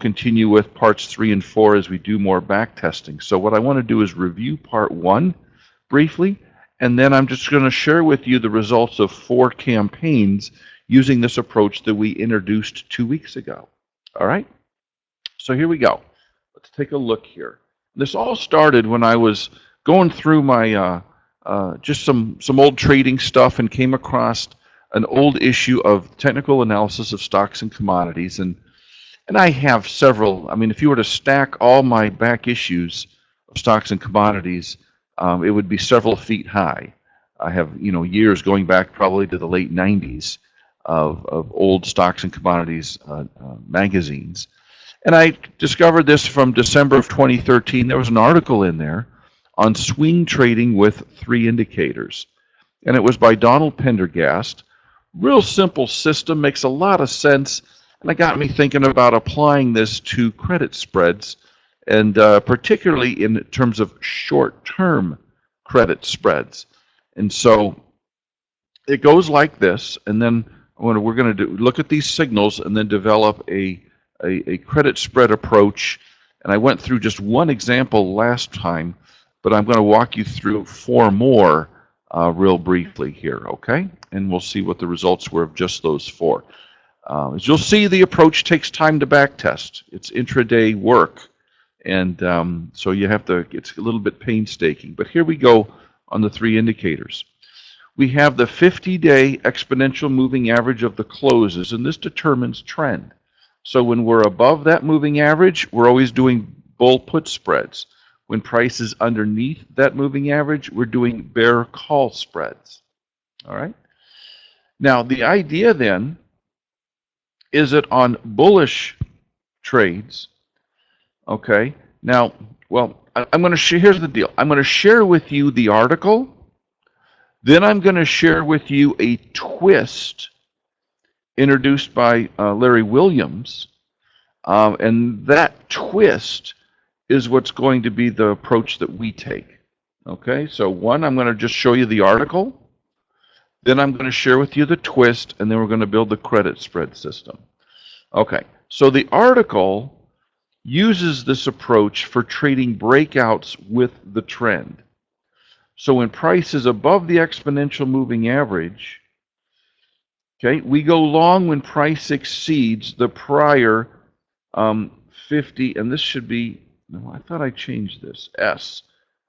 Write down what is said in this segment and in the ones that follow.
continue with parts 3 and 4 as we do more back testing. So what I want to do is review part 1 briefly, and then I'm just going to share with you the results of 4 campaigns using this approach that we introduced 2 weeks ago. All right? So here we go. Let's take a look here. This all started when I was going through my just some old trading stuff and came across an old issue of technical analysis of stocks and commodities, and I have several. I mean, if you were to stack all my back issues of stocks and commodities, it would be several feet high. I have, years going back probably to the late 90s of old stocks and commodities magazines. And I discovered this from December of 2013. There was an article in there on swing trading with 3 indicators. And it was by Donald Pendergast. Real simple system, makes a lot of sense. And it got me thinking about applying this to credit spreads, and particularly in terms of short-term credit spreads. And so it goes like this, and then we're going to look at these signals and then develop a credit spread approach. And I went through just one example last time, but I'm going to walk you through 4 more real briefly here, okay? And we'll see what the results were of just those 4. As you'll see, the approach takes time to backtest. It's intraday work, and so you have to, it's a little bit painstaking. But here we go on the 3 indicators. We have the 50-day exponential moving average of the closes, and this determines trend. So when we're above that moving average, we're always doing bull put spreads. When price is underneath that moving average, we're doing bear call spreads. All right? Now, the idea then is that on bullish trades, okay, now, well, I'm going to share, here's the deal. I'm going to share with you the article, then I'm going to share with you a twist introduced by Larry Williams, and that twist is what's going to be the approach that we take. Okay, so one, I'm going to just show you the article, then I'm going to share with you the twist, and then we're going to build the credit spread system. Okay, so the article uses this approach for trading breakouts with the trend. So when price is above the exponential moving average, okay, we go long when price exceeds the prior 50, and this should be, no, I thought I changed this, S,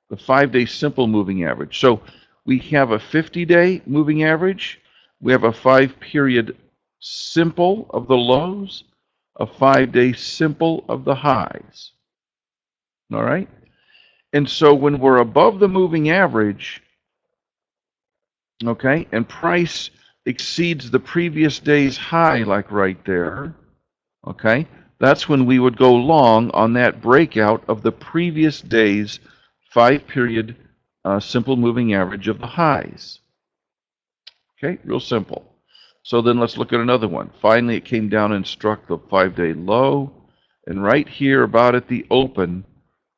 the 5-day simple moving average. So we have a 50-day moving average, we have a 5-period simple of the lows, a 5-day simple of the highs. All right? And so when we're above the moving average, okay, and price exceeds the previous day's high, like right there, okay, that's when we would go long on that breakout of the previous day's 5-period simple moving average of the highs. Okay, real simple. So then let's look at another one. Finally, it came down and struck the 5-day low, and right here, about at the open,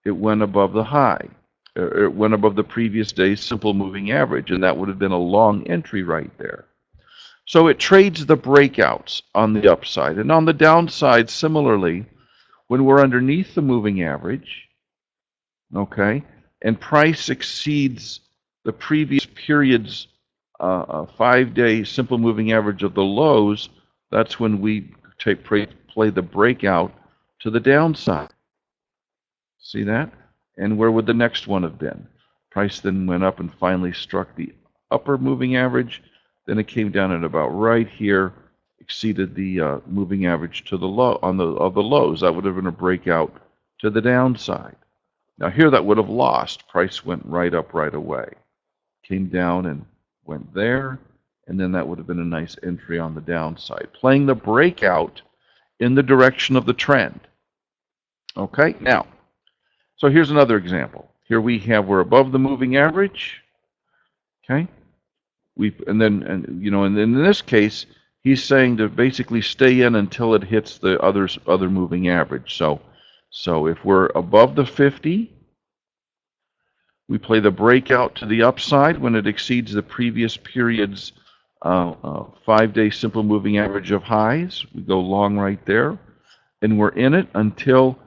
it went above the high. It went above the previous day's simple moving average, and that would have been a long entry right there. So it trades the breakouts on the upside. And on the downside, similarly, when we're underneath the moving average, okay, and price exceeds the previous period's 5-day simple moving average of the lows, that's when we play the breakout to the downside. See that? And where would the next one have been? Price then went up and finally struck the upper moving average. Then it came down at about right here, exceeded the moving average to the low of the lows. That would have been a breakout to the downside. Now here that would have lost. Price went right up right away. Came down and went there, and then that would have been a nice entry on the downside, playing the breakout in the direction of the trend. Okay, now, so here's another example. Here we're above the moving average. Okay, and in this case, he's saying to basically stay in until it hits the other moving average. So if we're above the 50, we play the breakout to the upside when it exceeds the previous period's 5-day simple moving average of highs. We go long right there. and we're in it until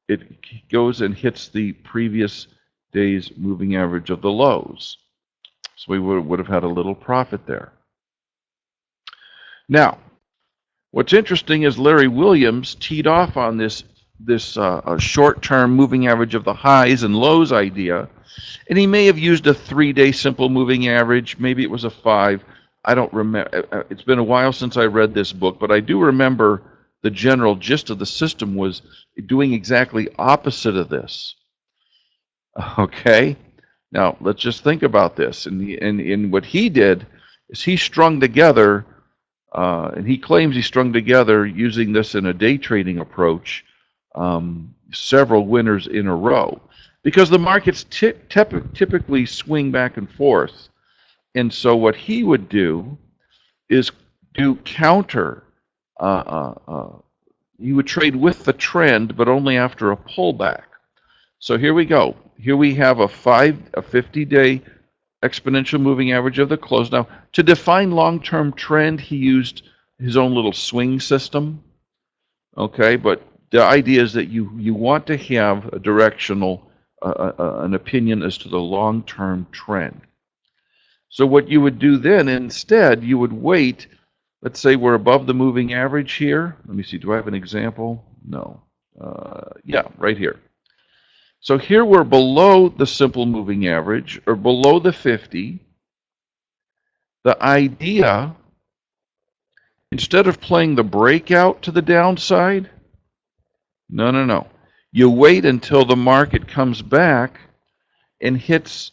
it goes and hits the previous day's moving average of the lows. So we would have had a little profit there. Now, what's interesting is Larry Williams teed off on this short-term moving average of the highs and lows idea, and he may have used a 3-day simple moving average. Maybe it was a 5. I don't remember. It's been a while since I read this book, but I do remember the general gist of the system was doing exactly opposite of this. Okay? Now, let's just think about this. And what he did is he strung together, and he claims he strung together using this in a day trading approach, several winners in a row. Because the markets typically swing back and forth. And so what he would do is do counter. He would trade with the trend, but only after a pullback. So here we go. Here we have a 50-day exponential moving average of the close. Now, to define long-term trend, he used his own little swing system. Okay, but the idea is that you want to have a directional, an opinion as to the long-term trend. So what you would do then, instead, you would wait. Let's say we're above the moving average here. Let me see, do I have an example? No. Yeah, right here. So here we're below the simple moving average, or below the 50. The idea, instead of playing the breakout to the downside, no. You wait until the market comes back and hits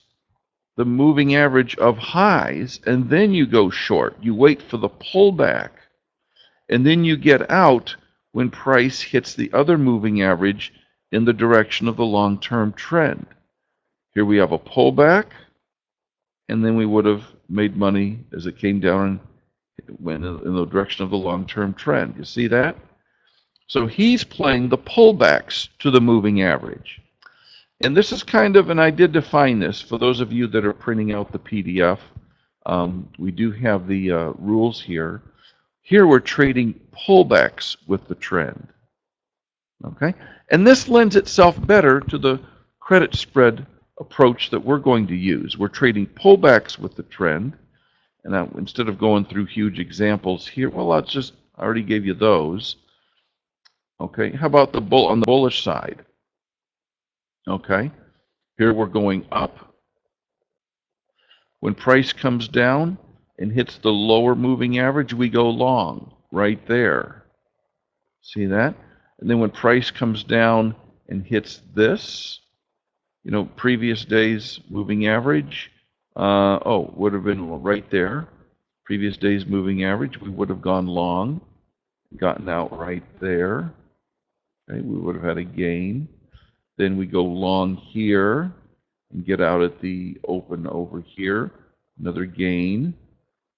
the moving average of highs, and then you go short. You wait for the pullback, and then you get out when price hits the other moving average in the direction of the long-term trend. Here we have a pullback, and then we would have made money as it came down and went in the direction of the long-term trend. You see that? So he's playing the pullbacks to the moving average. And this is kind of, and I did define this for those of you that are printing out the PDF. We do have the rules here. Here we're trading pullbacks with the trend. Okay? And this lends itself better to the credit spread approach that we're going to use. We're trading pullbacks with the trend. And now, instead of going through huge examples here, well, I already gave you those. Okay, how about on the bullish side? Okay, here we're going up. When price comes down and hits the lower moving average, we go long right there. See that? And then when price comes down and hits this, previous day's moving average, would have been right there. Previous day's moving average, we would have gone long, gotten out right there. Okay, we would have had a gain. Then we go long here and get out at the open over here. Another gain.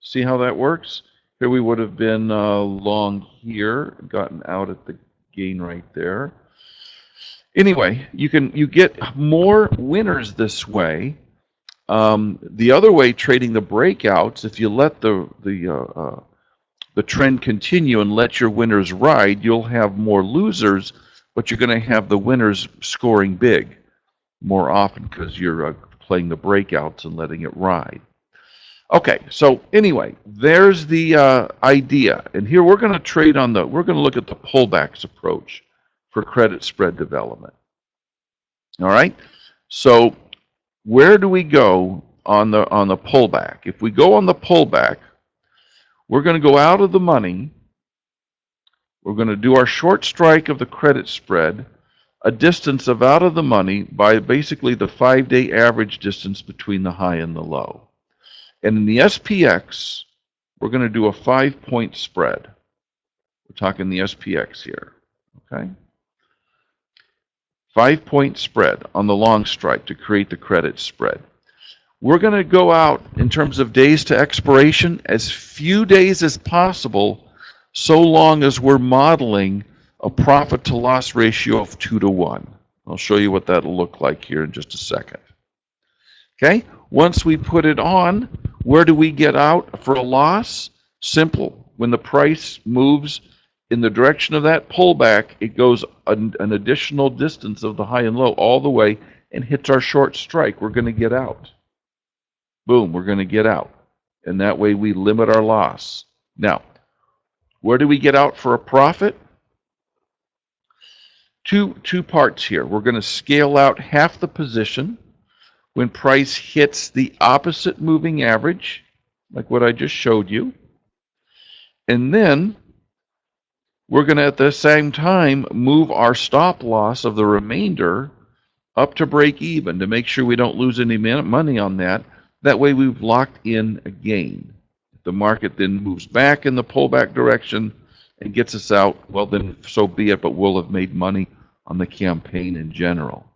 See how that works? Here we would have been long here, gotten out at the gain right there. Anyway, you get more winners this way. The other way, trading the breakouts, if you let the trend continue and let your winners ride, you'll have more losers, but you're going to have the winners scoring big more often because you're playing the breakouts and letting it ride. Okay, so anyway, there's the idea. And here we're going to trade we're going to look at the pullbacks approach for credit spread development. All right, so where do we go on the pullback? If we go on the pullback, we're going to go out of the money. We're going to do our short strike of the credit spread, a distance of out of the money by basically the 5-day average distance between the high and the low. And in the SPX, we're going to do a 5-point spread. We're talking the SPX here, okay? 5-point spread on the long strike to create the credit spread. We're going to go out in terms of days to expiration as few days as possible, so long as we're modeling a profit to loss ratio of 2 to 1. I'll show you what that'll look like here in just a second. Okay, once we put it on, where do we get out for a loss? Simple. When the price moves in the direction of that pullback, it goes an additional distance of the high and low all the way and hits our short strike. We're going to get out. Boom, we're going to get out. And that way we limit our loss. Now, where do we get out for a profit? Two parts here. We're going to scale out half the position when price hits the opposite moving average, like what I just showed you. And then we're going to, at the same time, move our stop loss of the remainder up to break even to make sure we don't lose any money on that. That way we've locked in a gain. If the market then moves back in the pullback direction and gets us out, well then so be it, but we'll have made money on the campaign in general.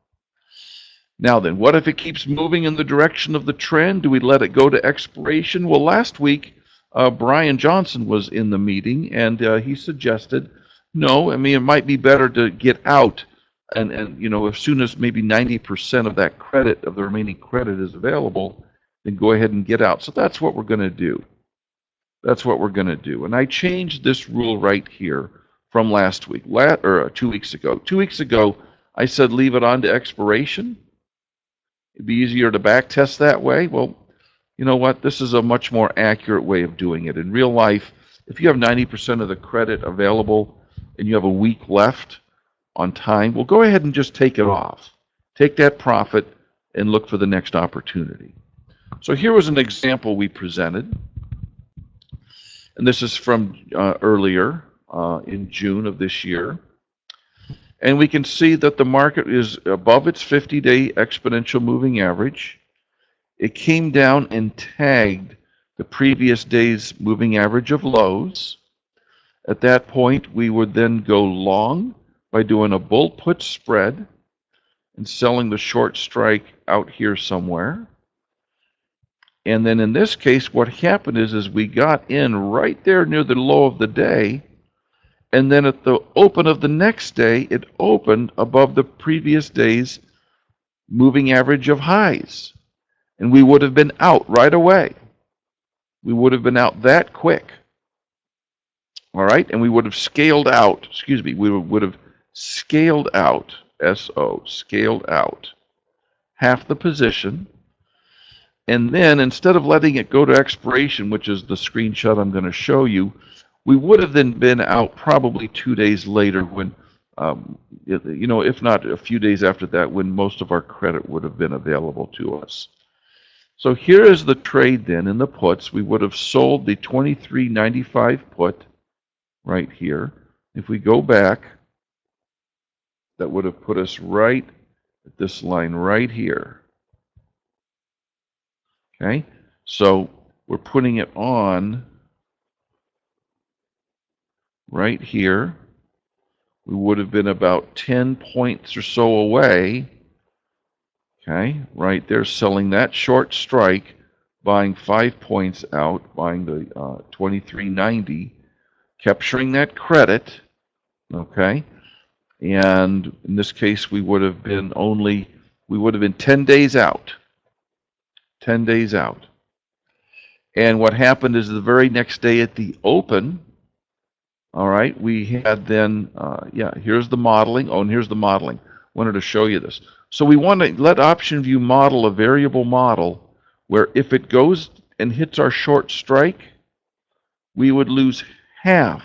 Now then, what if it keeps moving in the direction of the trend? Do we let it go to expiration? Well, last week, Brian Johnson was in the meeting, and he suggested, no, I mean, it might be better to get out, and you know, as soon as maybe 90% of that credit, of the remaining credit is available, then go ahead and get out. So that's what we're going to do. That's what we're going to do. And I changed this rule right here from last week, or 2 weeks ago. 2 weeks ago, I said leave it on to expiration. It'd be easier to back test that way. Well, you know what? This is a much more accurate way of doing it. In real life, if you have 90% of the credit available and you have a week left on time, well, go ahead and just take it off. Take that profit and look for the next opportunity. So here was an example we presented. And this is from earlier in June of this year. And we can see that the market is above its 50-day exponential moving average. It came down and tagged the previous day's moving average of lows. At that point, we would then go long by doing a bull put spread and selling the short strike out here somewhere. And then in this case, what happened is we got in right there near the low of the day, and then at the open of the next day, it opened above the previous day's moving average of highs. And we would have been out right away. We would have been out that quick. All right? And we would have scaled out, we would have scaled out, S-O, scaled out half the position. And then instead of letting it go to expiration, which is the screenshot I'm going to show you, we would have then been out probably 2 days later when, you know, if not a few days after that, when most of our credit would have been available to us. So here is the trade then in the puts. We would have sold the 23.95 put right here. If we go back, that would have put us right at this line right here. Okay, so we're putting it on right here. We would have been about 10 points or so away. Okay, right there, selling that short strike, buying 5 points out, buying the 23.90, capturing that credit. Okay, and in this case, we would have been 10 days out. 10 days out. And what happened is the very next day at the open, all right, we had then, here's the modeling. Oh, and here's the modeling. Wanted to show you this. So we want to let OptionVue model a variable model where if it goes and hits our short strike, we would lose half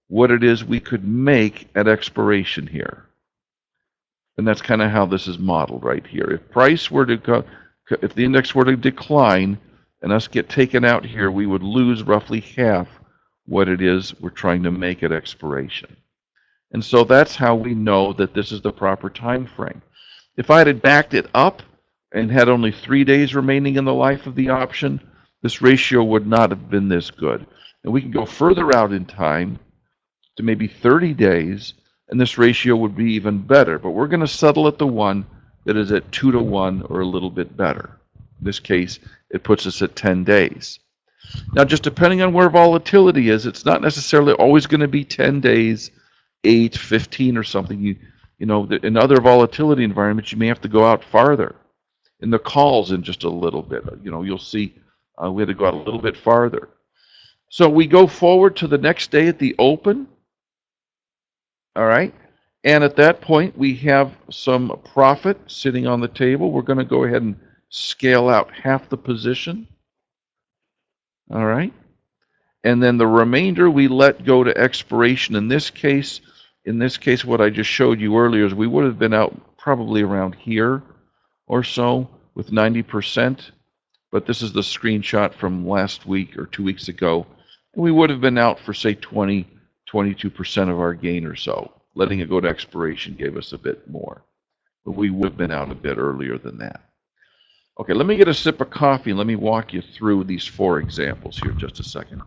what it is we could make at expiration here. And that's kind of how this is modeled right here. If price were to go, if the index were to decline and us get taken out here, we would lose roughly half what it is we're trying to make at expiration. And so that's how we know that this is the proper time frame. If I had backed it up and had only 3 days remaining in the life of the option, this ratio would not have been this good. And we can go further out in time to maybe 30 days, and this ratio would be even better. But we're going to settle at the one that is at 2 to 1 or a little bit better. In this case, it puts us at 10 days. Now, just depending on where volatility is, it's not necessarily always going to be 10 days, 8, 15 or something. You know, in other volatility environments, you may have to go out farther. In the calls in just a little bit, you know, you'll see we had to go out a little bit farther. So we go forward to the next day at the open. All right. And at that point, we have some profit sitting on the table. We're going to go ahead and scale out half the position. All right. And then the remainder we let go to expiration. In this case, what I just showed you earlier is we would have been out probably around here or so with 90%. But this is the screenshot from last week or 2 weeks ago. And we would have been out for, say, 22% of our gain or so. Letting it go to expiration gave us a bit more. But we would have been out a bit earlier than that. Okay, let me get a sip of coffee and let me walk you through these 4 examples here just a second.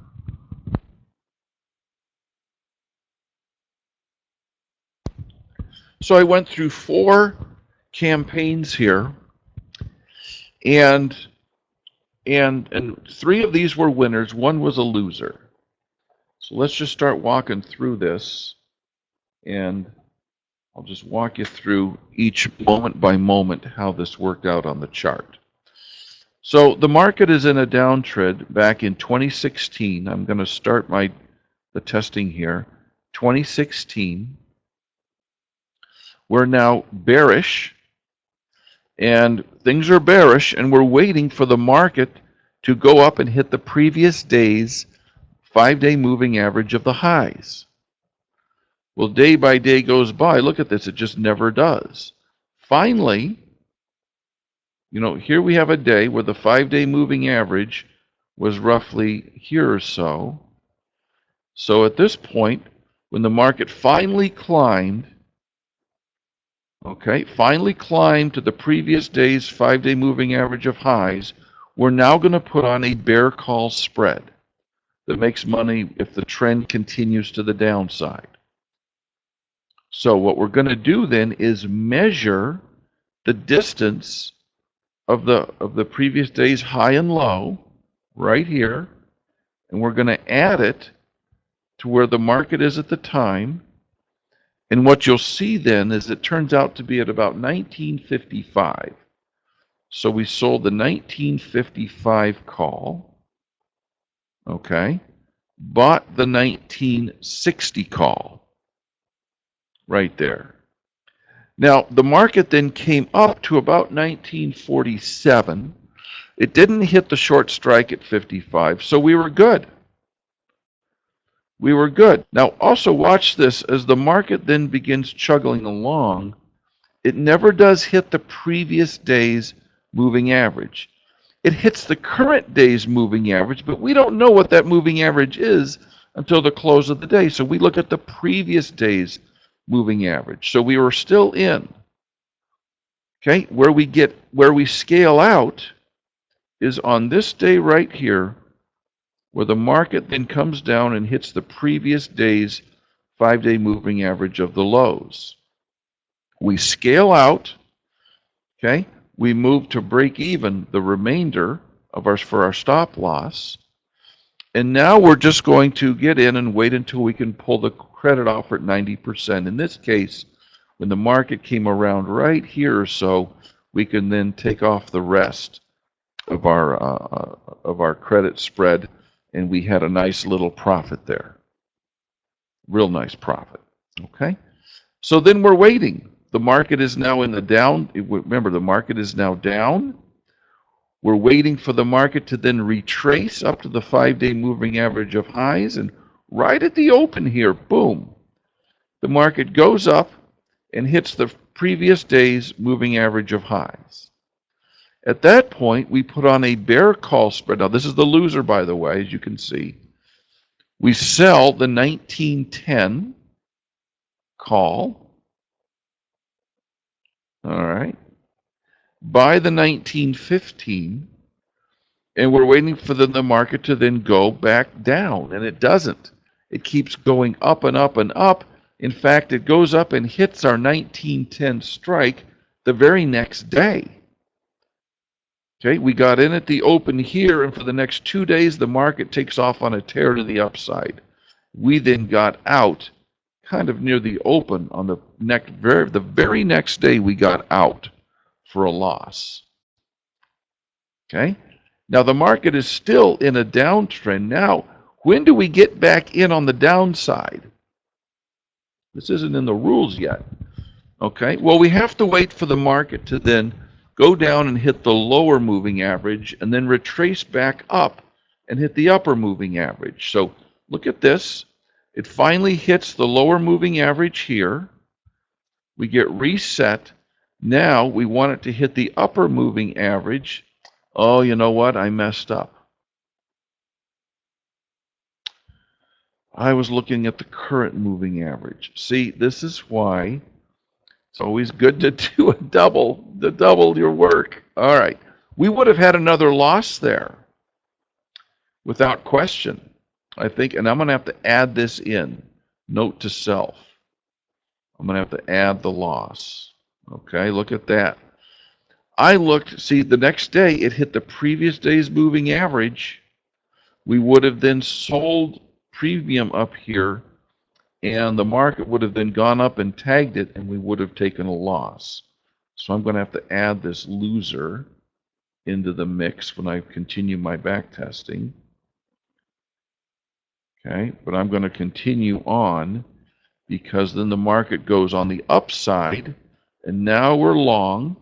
So I went through 4 campaigns here, and 3 of these were winners, 1 was a loser. So let's just start walking through this, and I'll just walk you through each moment by moment how this worked out on the chart. So the market is in a downtrend back in 2016. I'm going to start the testing here. 2016. We're now bearish, and things are bearish, and we're waiting for the market to go up and hit the previous day's 5-day moving average of the highs. Well, day by day goes by. Look at this. It just never does. Finally, here we have a day where the 5-day moving average was roughly here or so. So at this point, when the market finally climbed, finally climbed to the previous day's 5-day moving average of highs, we're now going to put on a bear call spread that makes money if the trend continues to the downside. So what we're going to do then is measure the distance of the previous day's high and low right here, and we're going to add it to where the market is at the time. And what you'll see then is it turns out to be at about 1955. So we sold the 1955 call, bought the 1960 call right there. Now, the market then came up to about 1947. It didn't hit the short strike at 55, so we were good. We were good. Now, also watch this. As the market then begins chugging along, it never does hit the previous day's moving average. It hits the current day's moving average, but we don't know what that moving average is until the close of the day. So we look at the previous day's moving average. So we were still in. Where we scale out is on this day right here, where the market then comes down and hits the previous day's 5-day moving average of the lows. We scale out, we move to break even the remainder for our stop loss, and now we're just going to get in and wait until we can pull the credit offer at 90%. In this case, when the market came around right here or so, we can then take off the rest of our credit spread, and we had a nice little profit there. Real nice profit. So then we're waiting. The market is now in the down. Remember, the market is now down. We're waiting for the market to then retrace up to the 5-day moving average of highs, and right at the open here, boom, the market goes up and hits the previous day's moving average of highs. At that point, we put on a bear call spread. Now, this is the loser, by the way, as you can see. We sell the 1910 call. Buy the 1915, and we're waiting for the market to then go back down, and it doesn't. It keeps going up and up and up. In fact, it goes up and hits our 1910 strike the very next day. We got in at the open here, and for the next 2 days, the market takes off on a tear to the upside. We then got out kind of near the open on the very next day. We got out for a loss. Now the market is still in a downtrend. Now, When do we get back in on the downside? This isn't in the rules yet. Okay, well, we have to wait for the market to then go down and hit the lower moving average and then retrace back up and hit the upper moving average. So look at this. It finally hits the lower moving average here. We get reset. Now we want it to hit the upper moving average. Oh, you know what? I messed up. I was looking at the current moving average. See, this is why it's always good to do to double your work. All right. We would have had another loss there without question, I think, and I'm going to have to add this in. Note to self. I'm going to have to add the loss. Okay, look at that. I looked, see, the next day it hit the previous day's moving average. We would have then sold premium up here, and the market would have then gone up and tagged it, and we would have taken a loss. So I'm going to have to add this loser into the mix when I continue my back testing. Okay, but I'm going to continue on because then the market goes on the upside, and now we're long,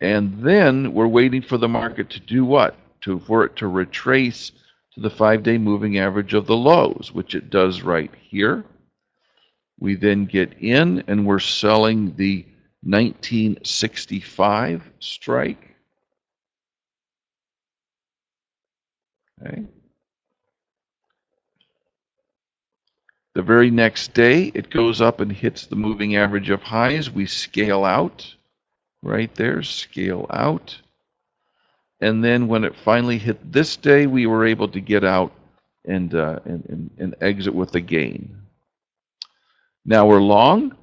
and then we're waiting for the market to do what? For it to retrace to the 5-day moving average of the lows, which it does right here. We then get in and we're selling the 1965 strike. Okay. The very next day, it goes up and hits the moving average of highs. We scale out right there, scale out. And then when it finally hit this day, we were able to get out and exit with a gain. Now we're long.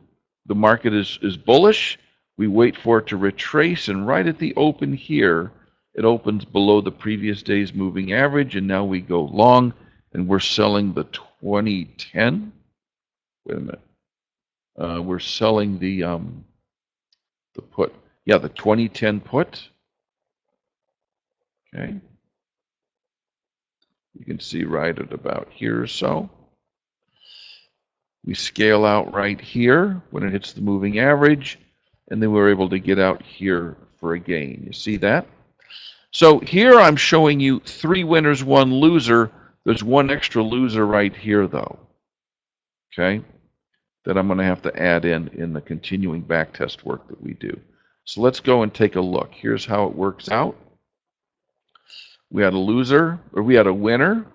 The market is bullish. We wait for it to retrace, and right at the open here, it opens below the previous day's moving average, and now we go long, and we're selling the 2010. Wait a minute. We're selling the put. Yeah, the 2010 put. Okay. You can see right at about here or so. We scale out right here when it hits the moving average, and then we're able to get out here for a gain. You see that? So here I'm showing you 3 winners, 1 loser. There's 1 extra loser right here, though. Okay? That I'm going to have to add in the continuing backtest work that we do. So let's go and take a look. Here's how it works out. We had a loser, or we had a winner.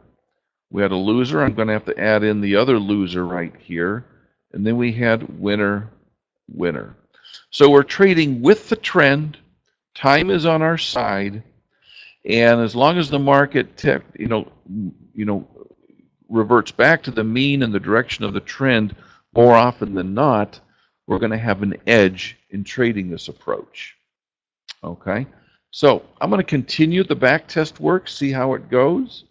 We had a loser. I'm going to have to add in the other loser right here. And then we had winner, winner. So we're trading with the trend. Time is on our side. And as long as the market reverts back to the mean and the direction of the trend more often than not, we're going to have an edge in trading this approach. Okay? So I'm going to continue the back test work, see how it goes,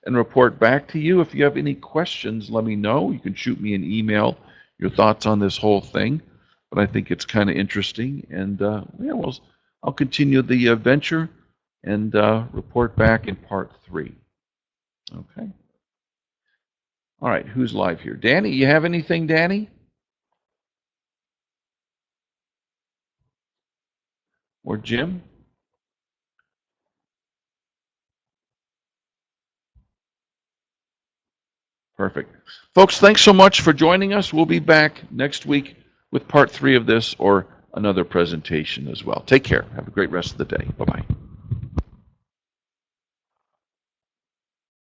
and report back to you. If you have any questions, let me know. You can shoot me an email, your thoughts on this whole thing. But I think it's kind of interesting. And I'll continue the venture and report back in part 3. Okay. All right, who's live here? Danny, you have anything, Danny? Or Jim? Perfect. Folks, thanks so much for joining us. We'll be back next week with part 3 of this or another presentation as well. Take care. Have a great rest of the day. Bye-bye.